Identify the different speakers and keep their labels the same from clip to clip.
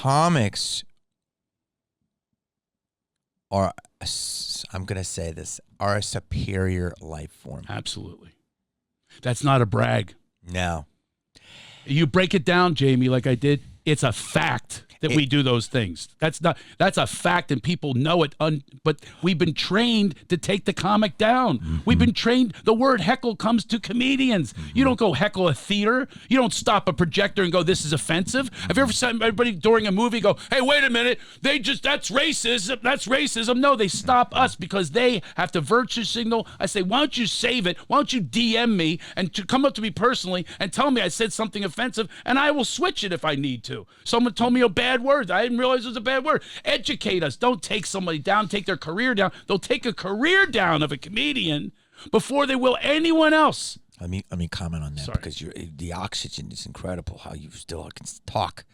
Speaker 1: comics are, I'm going to say this, are a superior life form.
Speaker 2: Absolutely. That's not a brag.
Speaker 1: No.
Speaker 2: You break it down, Jamie, like I did, it's a fact that we do those things. That's a fact, and people know it. But we've been trained to take the comic down. Mm-hmm. We've been trained. The word heckle comes to comedians. Mm-hmm. You don't go heckle a theater. You don't stop a projector and go, "This is offensive." Mm-hmm. Have you ever seen everybody during a movie go, "Hey, wait a minute, that's racism. That's racism." No, they stop us because they have to virtue signal. I say, "Why don't you save it? Why don't you DM me and come up to me personally and tell me I said something offensive, and I will switch it if I need to." Someone told me a bad word. I didn't realize it was a bad word. Educate us. Don't take somebody down, take their career down. They'll take a career down of a comedian before they will anyone else.
Speaker 1: Let me comment on that. Sorry. Because the oxygen is incredible. How you still can talk,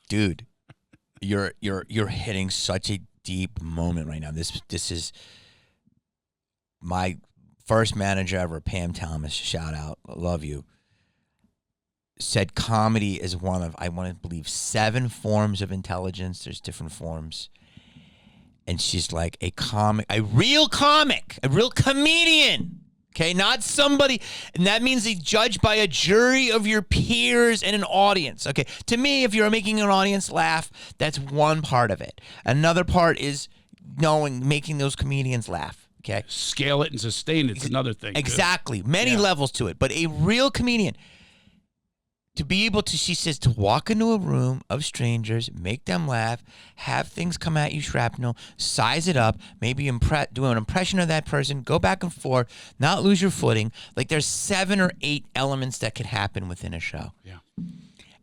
Speaker 1: dude. You're hitting such a deep moment right now. This is my first manager ever, Pam Thomas. Shout out, I love you. Said comedy is one of, I want to believe, 7 forms of intelligence. There's different forms. And she's like, a real comedian. Okay, not somebody, and that means he's judged by a jury of your peers and an audience. Okay, to me, if you're making an audience laugh, that's one part of it. Another part is making those comedians laugh. Okay,
Speaker 2: scale it and sustain it's another thing.
Speaker 1: Exactly, many levels to it. But a real comedian, to be able to, she says, to walk into a room of strangers, make them laugh, have things come at you shrapnel, size it up, maybe do an impression of that person, go back and forth, not lose your footing. Like there's 7 or 8 elements that could happen within a show.
Speaker 2: Yeah.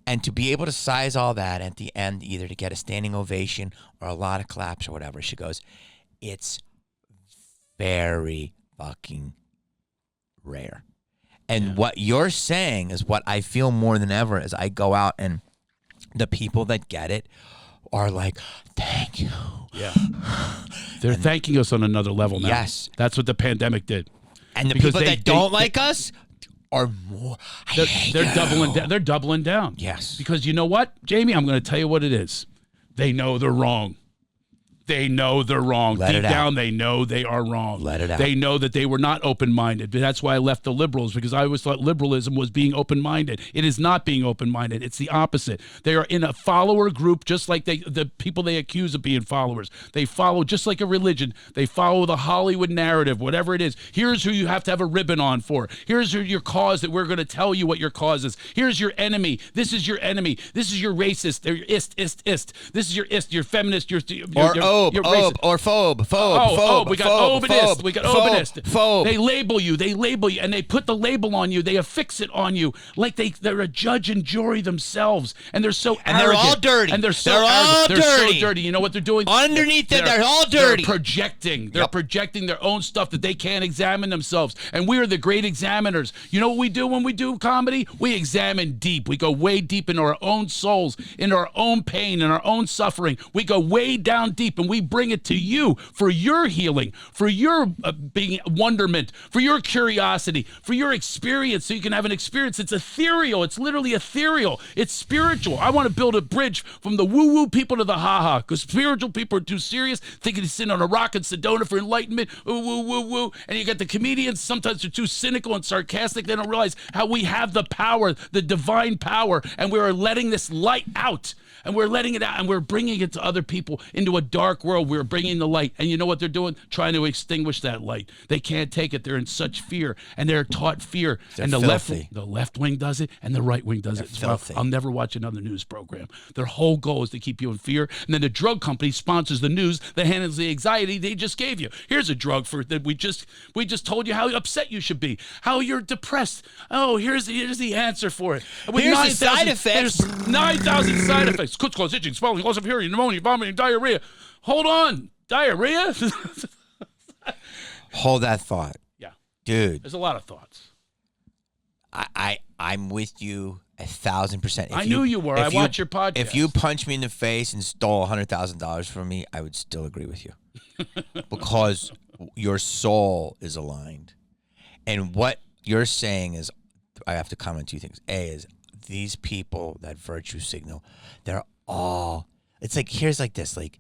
Speaker 1: And to be able to size all that at the end, either to get a standing ovation or a lot of claps or whatever, she goes, it's very fucking rare. And what you're saying is what I feel more than ever as I go out, and the people that get it are like, "Thank you."
Speaker 2: Yeah. They're thanking us on another level now.
Speaker 1: Yes.
Speaker 2: That's what the pandemic did.
Speaker 1: And the people that don't like us are more.
Speaker 2: They're doubling down. They're doubling down.
Speaker 1: Yes.
Speaker 2: Because you know what, Jamie? I'm going to tell you what it is. They know they're wrong. They know they're wrong. Deep down, they know they are wrong.
Speaker 1: Let it out.
Speaker 2: They know that they were not open-minded. That's why I left the liberals, because I always thought liberalism was being open-minded. It is not being open-minded. It's the opposite. They are in a follower group, just like the people they accuse of being followers. They follow just like a religion. They follow the Hollywood narrative, whatever it is. Here's who you have to have a ribbon on for. Here's your cause that we're going to tell you what your cause is. Here's your enemy. This is your enemy. This is your racist. They're your ist. This is your ist. Your feminist. Your
Speaker 1: or phobe.
Speaker 2: We got obinist. We got obinist. They label you, and they put the label on you. They affix it on you like they're a judge and jury themselves, and they're so arrogant.
Speaker 1: And they're all dirty.
Speaker 2: And they're so dirty. You know what they're doing?
Speaker 1: Underneath it, they're all dirty.
Speaker 2: They're projecting. They're projecting their own stuff that they can't examine themselves. And we are the great examiners. You know what we do when we do comedy? We examine deep. We go way deep into our own souls, into our own pain and our own suffering. We go way down deep, and we bring it to you for your healing, for your being wonderment, for your curiosity, for your experience, so you can have an experience. It's ethereal. It's literally ethereal. It's spiritual. I want to build a bridge from the woo-woo people to the ha-ha, because spiritual people are too serious, thinking to sit on a rock in Sedona for enlightenment, woo-woo-woo-woo. And you got the comedians, sometimes they're too cynical and sarcastic. They don't realize how we have the power, the divine power, and we are letting this light out. And we're letting it out, and we're bringing it to other people into a dark world. We're bringing the light. And you know what they're doing? Trying to extinguish that light. They can't take it. They're in such fear, and they're taught fear. And the left wing does it, and the right wing does it as well. I'll never watch another news program. Their whole goal is to keep you in fear. And then the drug company sponsors the news that handles the anxiety they just gave you. Here's a drug that we just told you how upset you should be, how you're depressed. Oh, here's the answer for it. With
Speaker 1: here's the side effects.
Speaker 2: There's 9,000 side effects. Cuts, close, itching, swelling, loss of hearing, pneumonia, vomiting, diarrhea. Hold on. Diarrhea?
Speaker 1: Hold that thought.
Speaker 2: Yeah.
Speaker 1: Dude.
Speaker 2: There's a lot of thoughts.
Speaker 1: I'm with you 1,000%.
Speaker 2: I knew you were. I watch your podcast.
Speaker 1: If you punched me in the face and stole $100,000 from me, I would still agree with you. Because your soul is aligned. And what you're saying is, I have to comment 2 things. A is, these people that virtue signal, they're all, it's like, here's like this, like,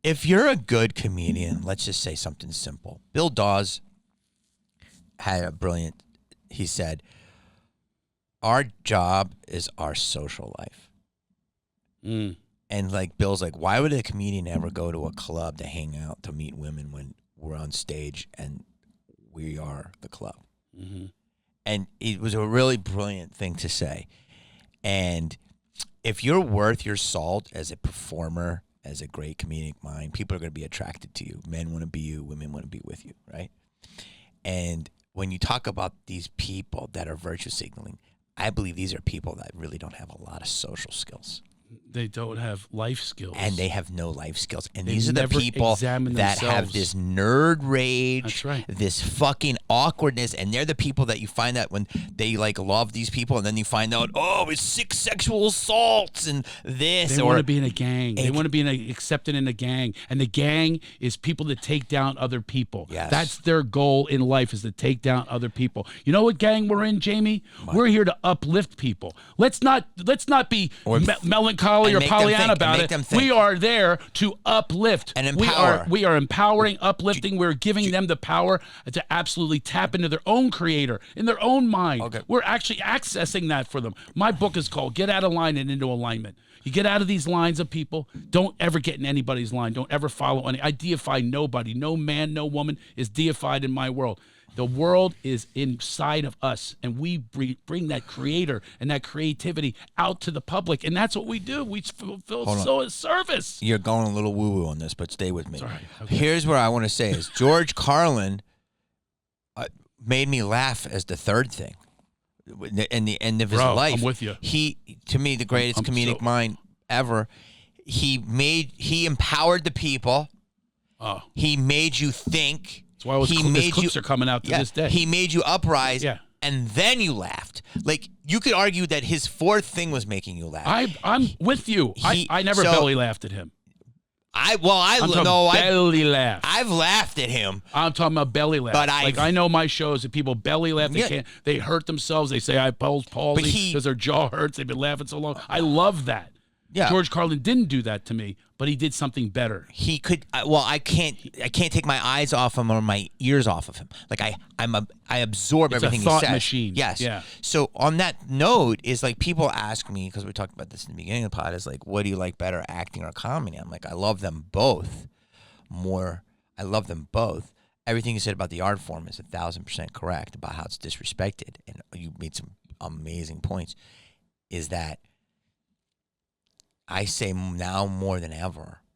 Speaker 1: if you're a good comedian, let's just say something simple. Bill Dawes had a brilliant, he said, our job is our social life. And like Bill's like, why would a comedian ever go to a club to hang out, to meet women when we're on stage and we are the club? And it was a really brilliant thing to say. And if you're worth your salt as a performer, as a great comedic mind, people are going to be attracted to you. Men want to be you, women want to be with you, right? And when you talk about these people that are virtue signaling, I believe these are people that really don't have a lot of social skills.
Speaker 2: They don't have life skills.
Speaker 1: And they have no life skills. And
Speaker 2: They
Speaker 1: these are the
Speaker 2: never
Speaker 1: people
Speaker 2: examine
Speaker 1: that have
Speaker 2: themselves.
Speaker 1: this nerd rage,
Speaker 2: That's right.
Speaker 1: this fucking awkwardness. And they're the people that you find that when they like love these people and then you find out, oh, it's 6 sexual assaults and this.
Speaker 2: They want to be in a gang. They want to be accepted in a gang. And the gang is people that take down other people.
Speaker 1: Yes.
Speaker 2: That's their goal in life, is to take down other people. You know what gang we're in, Jamie? We're here to uplift people. Let's not be melancholy or Pollyanna about it. We are there to uplift
Speaker 1: and empower.
Speaker 2: We are empowering, uplifting. We're giving them the power to absolutely tap into their own creator, in their own mind.
Speaker 1: Okay.
Speaker 2: We're actually accessing that for them. My book is called Get Out of Line and Into Alignment. You get out of these lines of people. Don't ever get in anybody's line. Don't ever follow any. I deify nobody. No man, no woman is deified in my world. The world is inside of us, and we bring that creator and that creativity out to the public, and that's what we do. We fulfill service.
Speaker 1: You're going a little woo-woo on this, but stay with me.
Speaker 2: Sorry. Okay.
Speaker 1: Here's what I want to say is George Carlin made me laugh as the third thing. In the end of his life.
Speaker 2: I'm with you.
Speaker 1: He, to me, the greatest comedic mind ever. He empowered the people.
Speaker 2: Oh.
Speaker 1: He made you think.
Speaker 2: That's why his clips are coming out to this day.
Speaker 1: He made you uprise,
Speaker 2: Yeah.
Speaker 1: and then you laughed. Like, you could argue that his fourth thing was making you laugh.
Speaker 2: I'm with you. I never belly laughed at him.
Speaker 1: Belly
Speaker 2: laugh.
Speaker 1: I've laughed at him.
Speaker 2: I'm talking about belly laugh.
Speaker 1: But
Speaker 2: I know my shows that people belly laugh. They hurt themselves. They say I palsy because their jaw hurts. They've been laughing so long. I love that.
Speaker 1: Yeah.
Speaker 2: George Carlin didn't do that to me, but he did something better.
Speaker 1: He could. I can't take my eyes off him or my ears off of him. Like I absorb everything he says.
Speaker 2: It's a thought machine.
Speaker 1: Yes.
Speaker 2: Yeah.
Speaker 1: So on that note, is like people ask me, because we talked about this in the beginning of the pod, is like, what do you like better, acting or comedy? I'm like, I love them both more. I love them both. Everything you said about the art form is 1,000% correct about how it's disrespected, and you made some amazing points. Is that I say now more than ever,